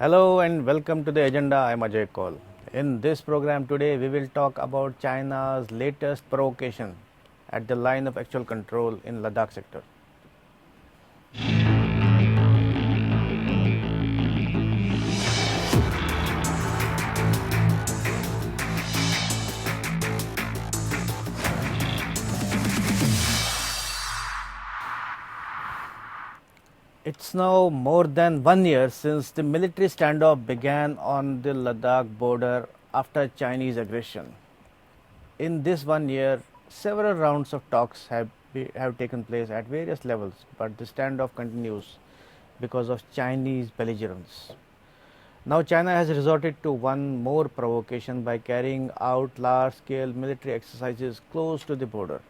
Hello and welcome to the agenda. I'm Ajay Kaul. In this program today, we will talk about China's latest provocation at the line of actual control in Ladakh sector. It's now more than 1 year since the military standoff began on the Ladakh border after Chinese aggression. In this 1 year, several rounds of talks have taken place at various levels, but the standoff continues because of Chinese belligerence. Now, China has resorted to one more provocation by carrying out large scale military exercises close to the border.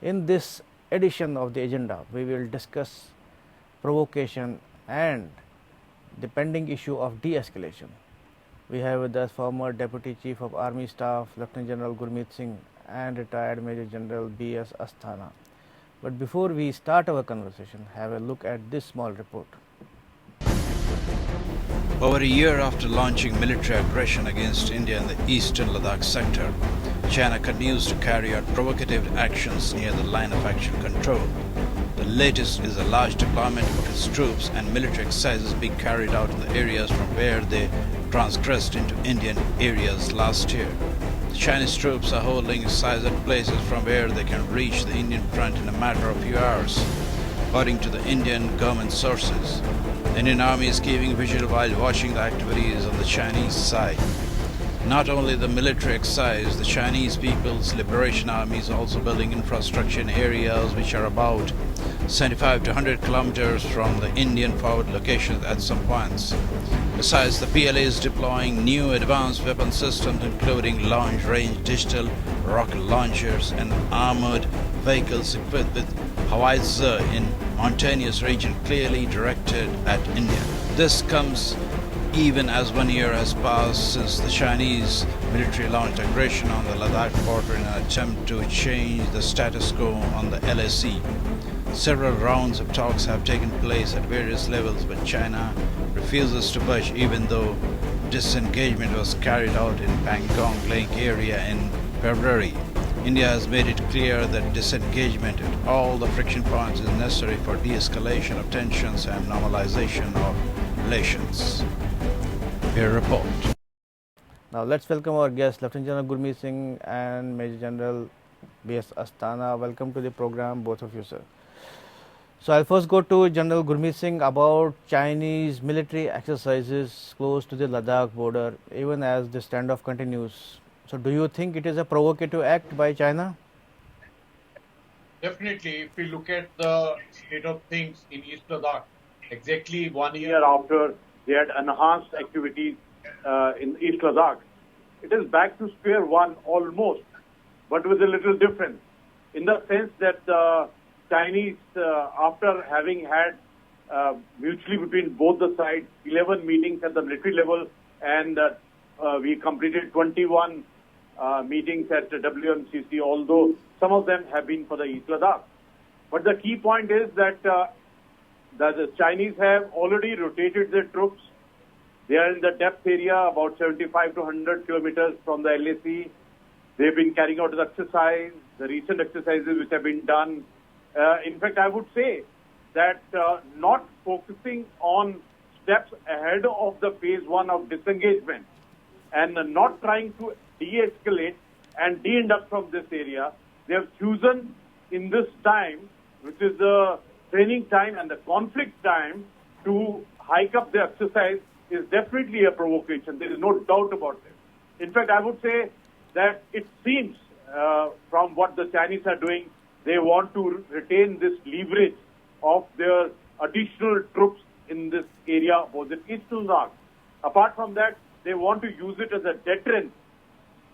In this edition of the agenda, we will discuss provocation and the pending issue of de escalation. We have with us former Deputy Chief of Army Staff Lieutenant General Gurmeet Singh and retired Major General B.S. Asthana. But before we start our conversation, have a look at this small report. Over a year after launching military aggression against India in the eastern Ladakh sector, China continues to carry out provocative actions near the line of actual control. The latest is a large deployment of its troops and military exercises being carried out in the areas from where they transgressed into Indian areas last year. The Chinese troops are holding exercises at places from where they can reach the Indian front in a matter of few hours, according to the Indian government sources. The Indian Army is keeping vigil while watching the activities on the Chinese side. Not only the military exercise, the Chinese People's Liberation Army is also building infrastructure in areas which are about 75 to 100 kilometers from the Indian forward locations at some points. Besides, the PLA is deploying new advanced weapon systems including long-range digital rocket launchers and armored vehicles equipped with howitzer in mountainous region clearly directed at India. This comes even as 1 year has passed since the Chinese military launched aggression on the Ladakh border in an attempt to change the status quo on the LAC. Several rounds of talks have taken place at various levels, but China refuses to budge even though disengagement was carried out in Pangong Lake area in February. India has made it clear that disengagement at all the friction points is necessary for de-escalation of tensions and normalization of relations. Here report. Now, let's welcome our guests, Lieutenant General Gurmeet Singh and Major General B.S. Asthana. Welcome to the program, both of you, sir. So, I'll first go to General Gurmeet Singh about Chinese military exercises close to the Ladakh border, even as the standoff continues. So, do you think it is a provocative act by China? Definitely, if we look at the state of things in East Ladakh, exactly 1 year after they had enhanced activities in East Ladakh, it is back to square one almost, but with a little difference, in the sense that the Chinese, after having had mutually between both the sides 11 meetings at the military level, and we completed 21 meetings at WMCC, although some of them have been for the East Ladakh. But the key point is that the Chinese have already rotated their troops. They are in the depth area, about 75 to 100 kilometers from the LAC. They've been carrying out the exercise, the recent exercises which have been done. In fact, I would say that not focusing on steps ahead of the phase one of disengagement and not trying to de-escalate and de-induct from this area, they have chosen in this time, which is the training time and the conflict time, to hike up the exercise is definitely a provocation. There is no doubt about it. In fact, I would say that it seems from what the Chinese are doing, they want to retain this leverage of their additional troops in this area opposite Eastern Ladakh. Apart from that, they want to use it as a deterrent.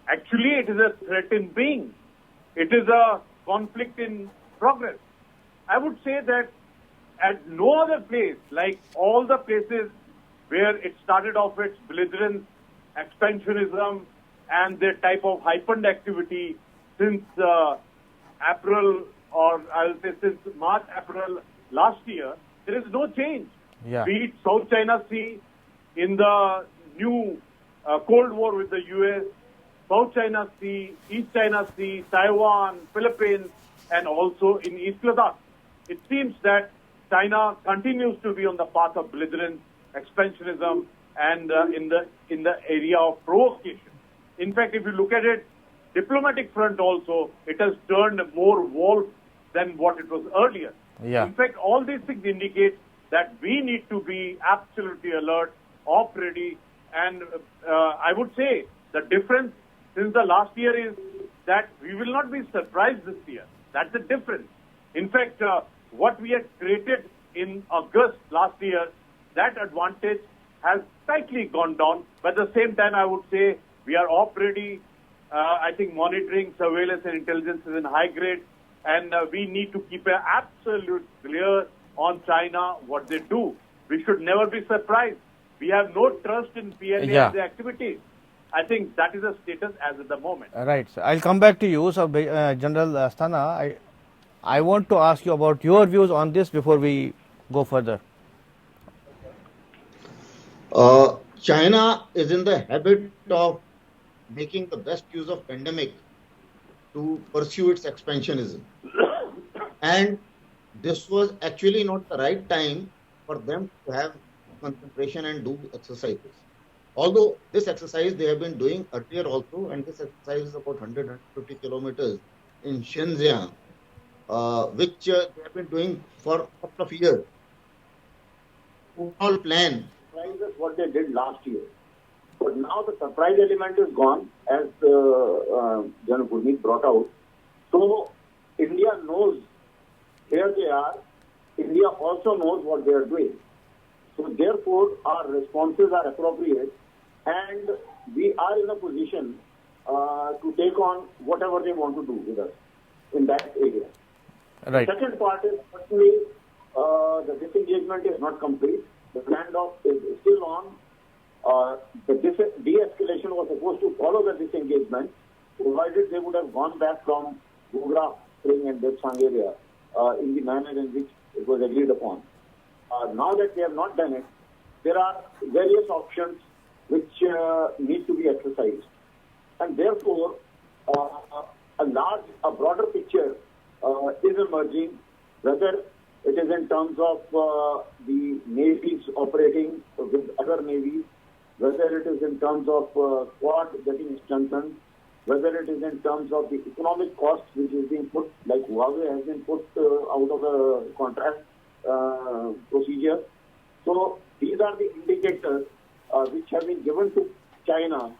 Actually, it is a threat in being. It is a conflict in progress. I would say that at no other place, like all the places where it started off its belligerence, expansionism, and their type of heightened activity since April, or I'll say since March, April last year, there is no change. Yeah. Be it South China Sea, in the new Cold War with the US, South China Sea, East China Sea, Taiwan, Philippines, and also in East Ladakh. It seems that China continues to be on the path of belligerence, expansionism, and in the area of provocation. In fact, if you look at it, diplomatic front also, it has turned more wolf than what it was earlier. Yeah. In fact, all these things indicate that we need to be absolutely alert, op ready, and I would say the difference since the last year is that we will not be surprised this year. That's the difference. In fact, what we had created in August last year, that advantage has slightly gone down. But at the same time, I would say we are op ready. I think monitoring, surveillance, and intelligence is in high grade. And we need to keep an absolute clear on China, what they do. We should never be surprised. We have no trust in PLA and the activities. I think that is the status as at the moment. Right. So I'll come back to you. So, General Asthana, I want to ask you about your views on this before we go further. China is in the habit of making the best use of pandemic to pursue its expansionism. And this was actually not the right time for them to have concentration and do exercises. Although this exercise they have been doing earlier also, and this exercise is about 150 kilometers in Shenzhen, which they have been doing for a couple of years. Overall plan is what they did last year. But now the surprise element is gone, as General Gurmeet brought out. So India knows here they are. India also knows what they are doing. So therefore, our responses are appropriate, and we are in a position to take on whatever they want to do with us in that area. Right. The second part is certainly the disengagement is not complete. The standoff is still on. The de-escalation was supposed to follow the disengagement, provided they would have gone back from Gogra, Spring and Depsang area in the manner in which it was agreed upon. Now that they have not done it, there are various options which need to be exercised. And therefore, a broader picture is emerging, whether it is in terms of the navies operating with other navies, whether it is in terms of Quad getting strengthened, whether it is in terms of the economic cost which is being put, like Huawei has been put out of the contract procedure. So these are the indicators which have been given to China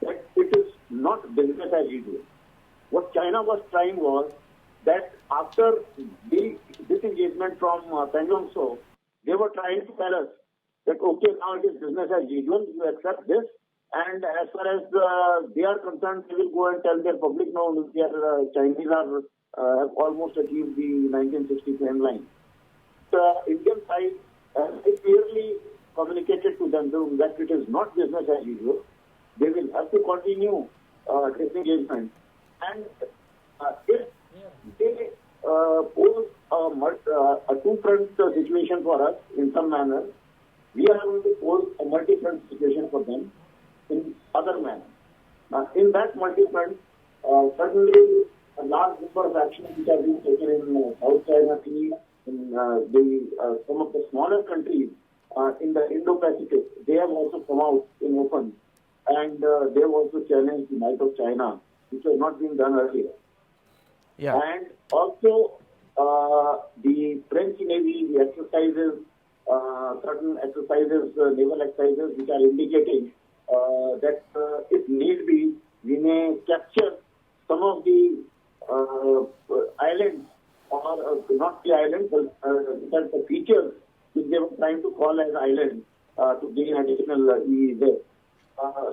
that it is not business as usual. What China was trying was that after the disengagement from Panjongso, they were trying to tell us that, okay, now it is business as usual, you accept this, and as far as they are concerned, they will go and tell their public, no, their Chinese have almost achieved the 1960 trend line. The Indian side has clearly communicated to them that it is not business as usual. They will have to continue disengagement. And if they pose a two-front situation for us in some manner, we are going to pose a multi-front situation for them in other manner. In that multi-front, certainly a large number of actions which have been taken in South China Sea, in some of the smaller countries in the Indo-Pacific, they have also come out in open, and they have also challenged the might of China, which has not been done earlier. Yeah. And also the French Navy, the exercises, certain exercises, naval exercises, which are indicating that if need be, we may capture some of the islands, or not the islands, but the features which they were trying to call as islands to gain additional EEZ.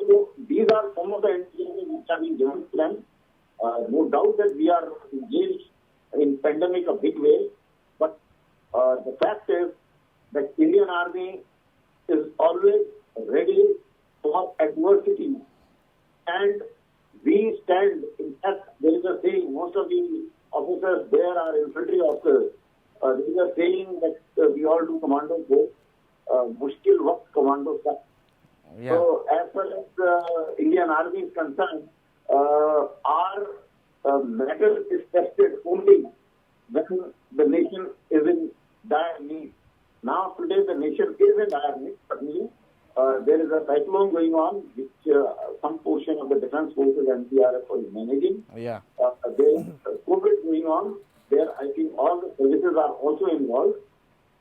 So these are some of the indications which have been given to them. No doubt that we are engaged in pandemic a big way, but the fact is that Indian Army is always ready for adversity, and we stand. In fact, there is a saying, most of the officers there are infantry officers. There is a saying that we all do commando course, mushkil waqt commando ka. Yeah. So as far as Indian Army is concerned, our metal is tested only when the nation is in dire need. Now today the nation is in dire need. Certainly, there is a cyclone going on, which some portion of the defense forces and NCRF is managing. Yeah. There is COVID going on. There, I think all the services are also involved.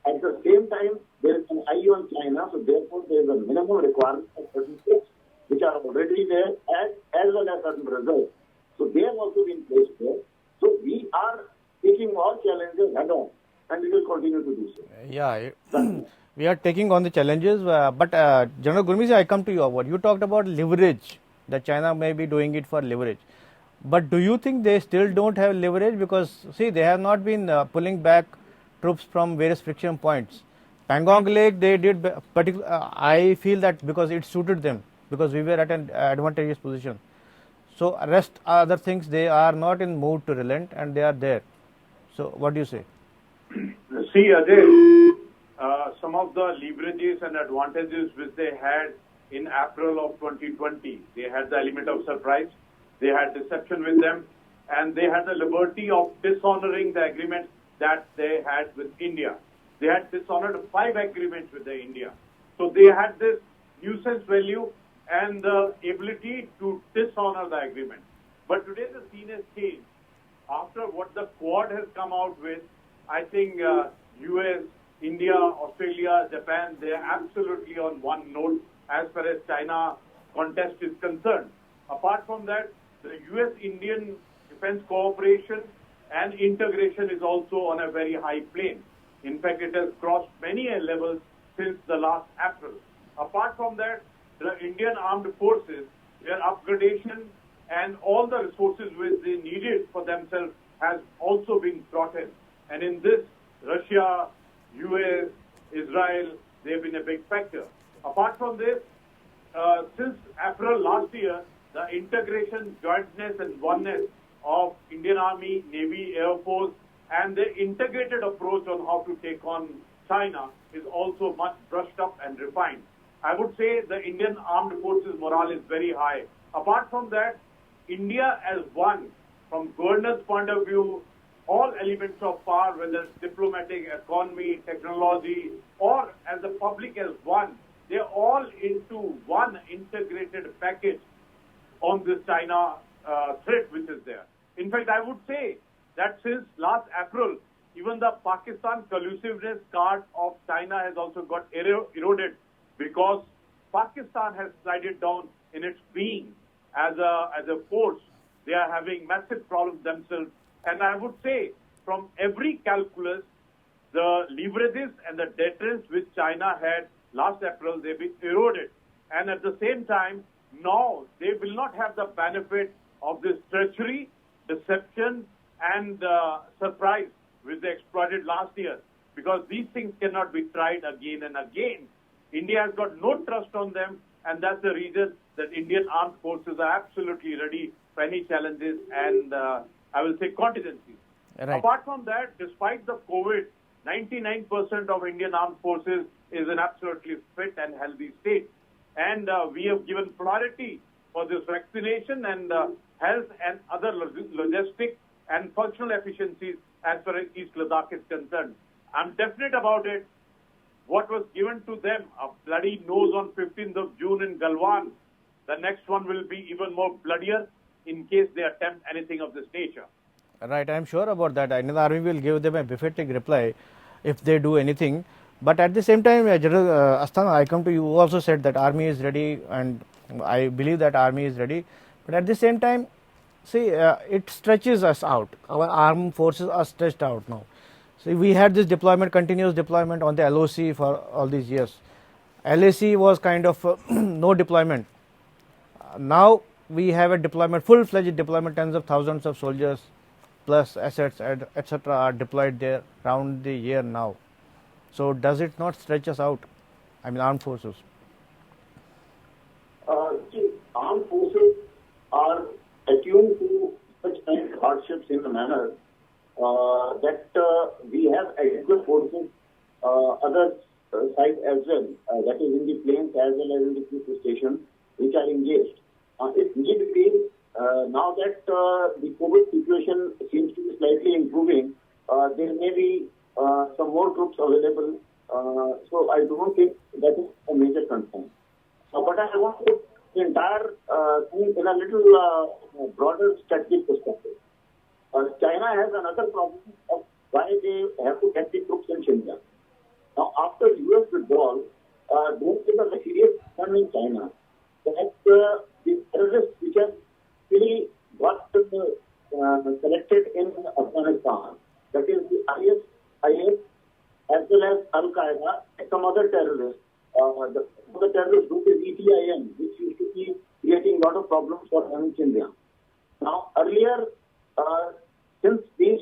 At the same time, there is an eye on China, so therefore there is a minimum requirement of certain kits which are already there as well as certain results. So they have also been placed there. So we are taking all challenges head on, and we will continue to do so. Yeah, we are taking on the challenges, but General Gurmiji, I come to you. What you talked about leverage, that China may be doing it for leverage. But do you think they still don't have leverage? Because see, they have not been pulling back troops from various friction points. Pangong Lake, they did particular. I feel that because it suited them, because we were at an advantageous position. So rest other things, they are not in mood to relent, and they are there. So what do you say? See, Ajay, some of the leverages and advantages which they had in April of 2020, they had the element of surprise, they had deception with them, and they had the liberty of dishonoring the agreements that they had with India. They had dishonored 5 agreements with the India. So they had this nuisance value and the ability to dishonor the agreement. But today the scene has changed. After what the Quad has come out with, I think US, India, Australia, Japan, they are absolutely on one note as far as China contest is concerned. Apart from that, the US-Indian defense cooperation and integration is also on a very high plane. In fact, it has crossed many levels since the last April. Apart from that, the Indian armed forces, their upgradation and all the resources which they needed for themselves has also been brought in. And in this, Russia, US, Israel, they have been a big factor. Apart from this, since April last year, the integration, jointness and oneness of Indian Army, Navy, Air Force, and the integrated approach on how to take on China is also much brushed up and refined. I would say the Indian armed forces morale is very high. Apart from that, India as one, from governor's point of view, all elements of power, whether it's diplomatic, economy, technology, or as the public as one, they're all into one integrated package on this China threat which is there. In fact, I would say that since last April, even the Pakistan collusiveness card of China has also got eroded because Pakistan has slided down in its being as a force. They are having massive problems themselves. And I would say from every calculus, the leverages and the deterrence which China had last April, they've been eroded. And at the same time, now they will not have the benefit of this treachery, deception, and surprise which they exploited last year, because these things cannot be tried again and again. India has got no trust on them, and that's the reason that Indian armed forces are absolutely ready for any challenges and I will say contingencies. Right. Apart from that, despite the COVID, 99% of Indian armed forces is in absolutely fit and healthy state. And we have given priority for this vaccination and health and other logistic and functional efficiencies as far as East Ladakh is concerned. I'm definite about it. What was given to them, a bloody nose on 15th of June in Galwan, the next one will be even more bloodier in case they attempt anything of this nature. Right, I am sure about that. Indian Army will give them a emphatic reply if they do anything. But at the same time, General Asthana, I come to you. You also said that Army is ready, and I believe that Army is ready. But at the same time, see, it stretches us out. Our armed forces are stretched out now. So we had this deployment, continuous deployment on the LOC for all these years. LAC was kind of no deployment. Now we have a deployment, full-fledged deployment, tens of thousands of soldiers plus assets, etc. are deployed there around the year now. So does it not stretch us out? I mean, armed forces. See, armed forces are attuned to such kind of hardships in the manner that we have adequate forces. Others side as well, that is in the planes as well as in the cruise stations, which are engaged. If need be, now that the COVID situation seems to be slightly improving, there may be some more troops available. So I don't think that is a major concern. But I want to put the entire thing in a little broader strategic perspective. China has another problem of why they have to get the troops in Xinjiang. Now, after US withdrawal, there is a serious concern in China that the terrorists which have really got selected in Afghanistan, that is the IS as well as Al-Qaeda and some other terrorists. The terrorist group is ETIN, which used to be creating a lot of problems for them in Xinjiang. Now, earlier, since these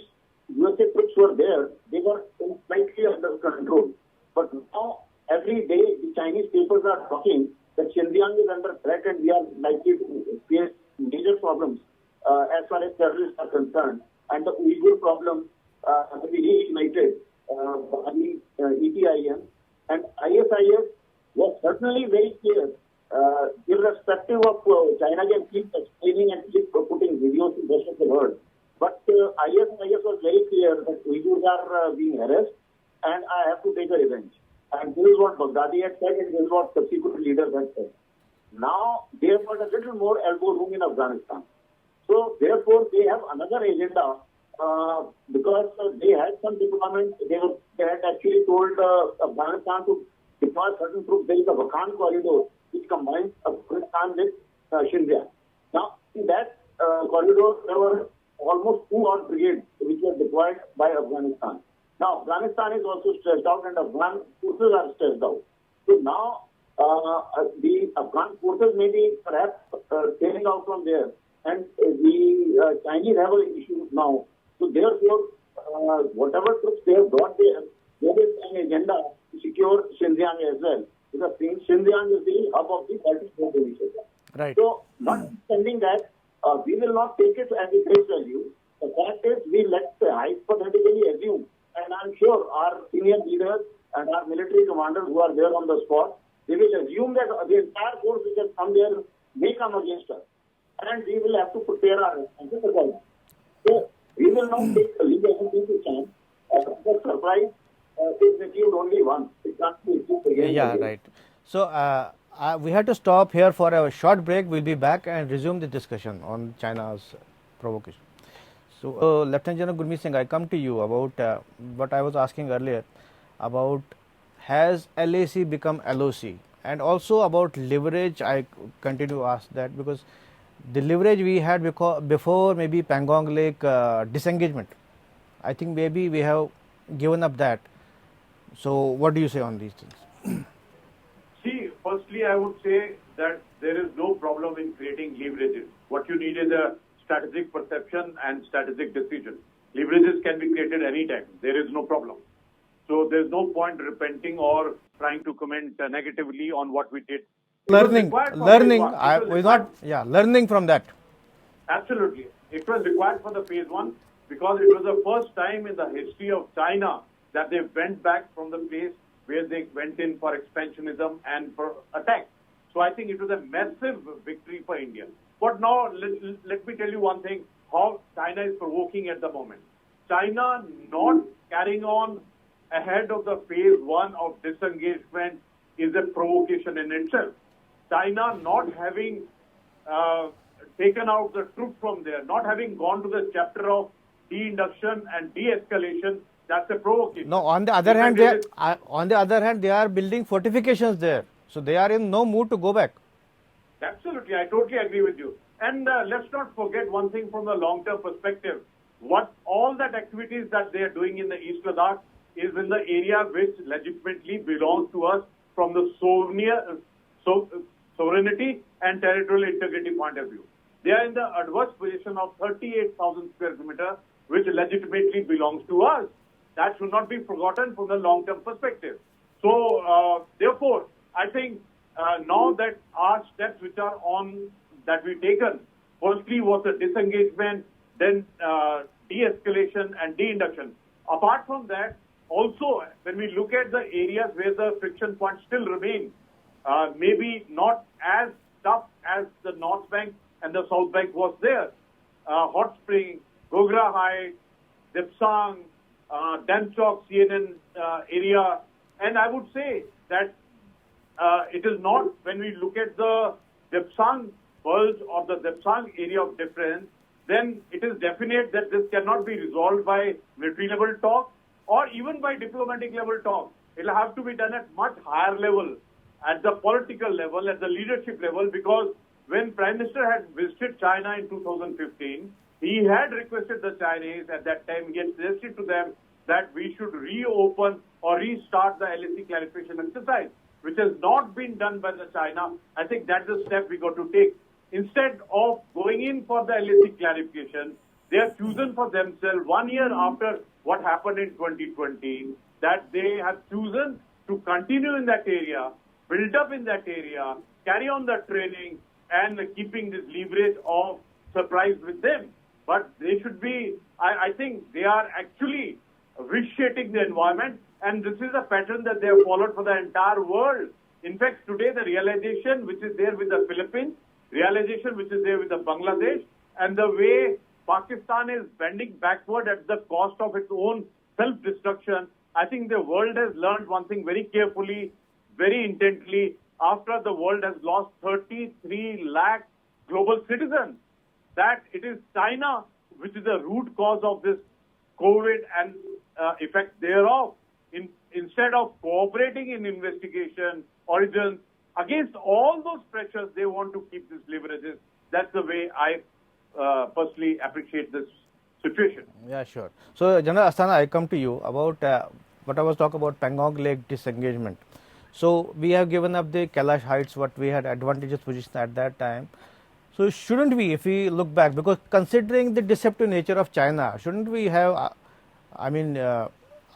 USA troops were there, they were slightly under control. But now, every day, the Chinese papers are talking that Xinjiang is under threat and we are likely to face major problems as far as terrorists are concerned. And the Uyghur problem will be reignited by the ETIN. And ISIS was certainly very clear, irrespective of China can keep explaining and keep putting videos in the rest of the world. But ISIS was very clear that Uyghurs are being harassed and I have to take a revenge. And this is what Baghdadi had said and this is what subsequent leaders had said. Now, they have got a little more elbow room in Afghanistan. So, therefore, they have another agenda because they had some deployment. They had actually told Afghanistan to deploy certain troops. There is a Videocon corridor which combines Afghanistan with Xinjiang. Now, in that corridor, there were almost 2 odd brigades which were deployed by Afghanistan. Now, Afghanistan is also stressed out and Afghan forces are stressed out. So now, the Afghan forces may be perhaps sailing out from there and the Chinese have issues now. So therefore, whatever troops they have brought there is an agenda to secure Xinjiang as well. Because Xinjiang is the hub of the Baltic initiative. Right. So, notwithstanding that, we will not take it as a face value. The fact is, we let's hypothetically assume, and I'm sure our senior leaders and our military commanders who are there on the spot, they will assume that the entire force which has come there may come against us. And we will have to prepare our responses accordingly. So, we will not leave anything to chance. The surprise is achieved only once. It can't be achieved again. Yeah, again. right. So, we had to stop here for a short break. We'll be back and resume the discussion on China's provocation. So, Lieutenant General Gurmeet Singh, I come to you about what I was asking earlier about has LAC become LOC, and also about leverage. I continue to ask that because the leverage we had before maybe Pangong Lake disengagement, I think maybe we have given up that. So, what do you say on these things? See, firstly, I would say that there is no problem in creating leverages. What you need is a strategic perception and strategic decision. Leverages can be created anytime. There is no problem. So there's no point repenting or trying to comment negatively on what we did. Learning from that. Absolutely. It was required for the phase 1 because it was the first time in the history of China that they went back from the place where they went in for expansionism and for attack. So I think it was a massive victory for India. But now, let me tell you one thing, how China is provoking at the moment. China not carrying on ahead of the phase 1 of disengagement is a provocation in itself. China not having taken out the troops from there, not having gone to the chapter of de-induction and de-escalation, that's a provocation. No, on the other hand, they are building fortifications there. So they are in no mood to go back. Absolutely, I totally agree with you. And let's not forget one thing from the long-term perspective. What all that activities that they are doing in the East Ladakh is in the area which legitimately belongs to us from the sovereignty and territorial integrity point of view. They are in the adverse position of 38,000 square kilometers, which legitimately belongs to us. That should not be forgotten from the long-term perspective. So, therefore, I think now that our steps which are on that we've taken, firstly was the disengagement, then de-escalation and de-induction. Apart from that, also, when we look at the areas where the friction points still remain, maybe not as tough as the North Bank and the South Bank was there. Hot Spring, Gogra Heights, Depsang, Damchok, CNN area. And I would say that it is not, when we look at the Depsang bulge or the Depsang area of difference, then it is definite that this cannot be resolved by military level talk or even by diplomatic level talk. It will have to be done at much higher level, at the political level, at the leadership level, because when Prime Minister had visited China in 2015, he had requested the Chinese at that time, he had suggested to them that we should reopen or restart the LAC clarification exercise, which has not been done by the China. I think that's the step we got to take. Instead of going in for the LAC clarification, they have chosen for themselves 1 year after what happened in 2020, that they have chosen to continue in that area, build up in that area, carry on the training, and keeping this leverage of surprise with them. But they should be, I think they are actually vitiating the environment, and this is a pattern that they have followed for the entire world. In fact, today the realization which is there with the Philippines, realization which is there with the Bangladesh, and the way Pakistan is bending backward at the cost of its own self-destruction, I think the world has learned one thing very carefully, very intently, after the world has lost 33 lakh global citizens, that it is China which is the root cause of this COVID and effect thereof. Instead of cooperating in investigation, origins, against all those pressures, they want to keep these leverages. That's the way I personally appreciate this situation. Yeah, sure. So, General Asthana, I come to you about what I was talking about Pangong Lake disengagement. So, we have given up the Kailash Heights, what we had advantageous position at that time. So, shouldn't we, if we look back, because considering the deceptive nature of China, shouldn't we have,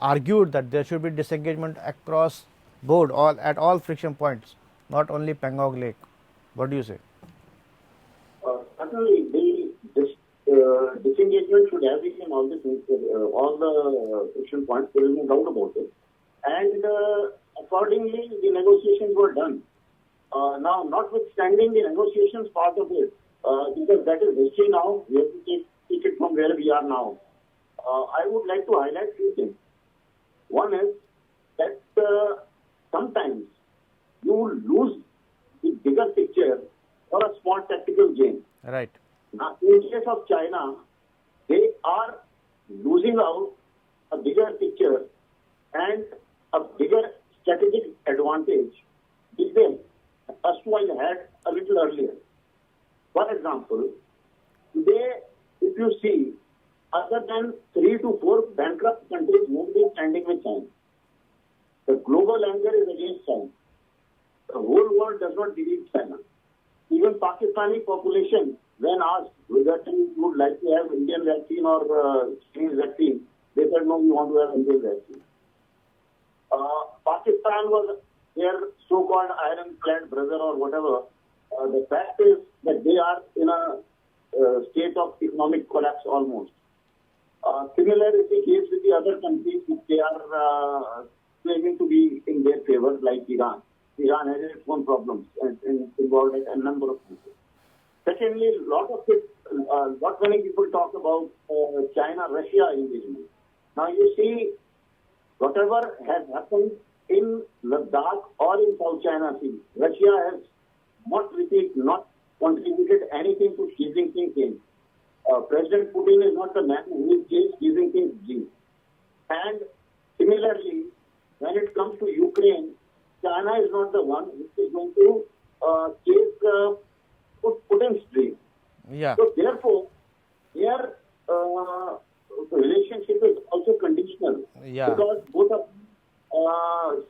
argued that there should be disengagement across board, at all friction points, not only Pangong Lake? What do you say? Certainly, the disengagement should have been in all the friction points. There is no doubt about it. And accordingly, the negotiations were done. Now, notwithstanding the negotiations part of it, because that is history now, we have to take it from where we are now. I would like to highlight two things. One is that sometimes you lose the bigger picture for a small tactical gain. Right. Now, in case of China, they are losing out a bigger picture and a bigger strategic advantage which they erstwhile had a little earlier. For example, today, if you see, other than 3 to 4 bankrupt countries, nobody is standing with China. The global anger is against China. The whole world does not believe China. Even Pakistani population, when asked whether you would like to have Indian vaccine or Chinese vaccine, they said, no, we want to have Indian vaccine. Pakistan was their so-called ironclad brother or whatever. The fact is that they are in a state of economic collapse almost. Similar is the case with the other countries which they are claiming to be in their favor, like Iran. Iran has its own problems and involved a number of people. Secondly, lot many people talk about China-Russia engagement. Now you see, whatever has happened in Ladakh or in South China Sea, Russia has not contributed anything to Xi Jinping's aim. President Putin is not the man who will change Xi Jinping's gene. And similarly, when it comes to Ukraine, China is not the one which is going to chase Putin's dream. Yeah. So therefore, their relationship is also conditional. Yeah. Because both of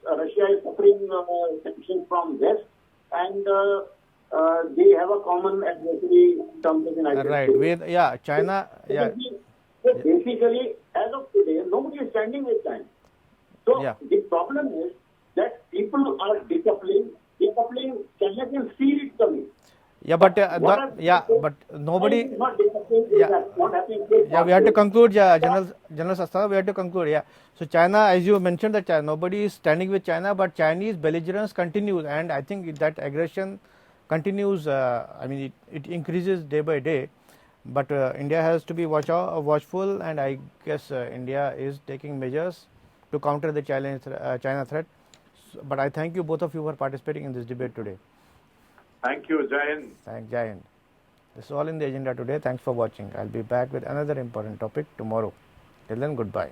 Russia is suffering sanctions from West, and they have a common adversary in terms of the United States. Right. China. So basically, as of today, nobody is standing with China. So the problem is that people are decoupling. China can see it coming. Yeah, but but nobody. Yeah, we have to conclude. Yeah, General Sastana, we have to conclude. Yeah. So China, as you mentioned, that nobody is standing with China, but Chinese belligerence continues, and I think that aggression continues. I mean, it increases day by day. But India has to be watchful, and I guess India is taking measures to counter the China threat. But I thank you, both of you, for participating in this debate today. Thank you, Jayan. Thank Jayan. This is all in the agenda today. Thanks for watching. I'll be back with another important topic tomorrow. Till then, goodbye.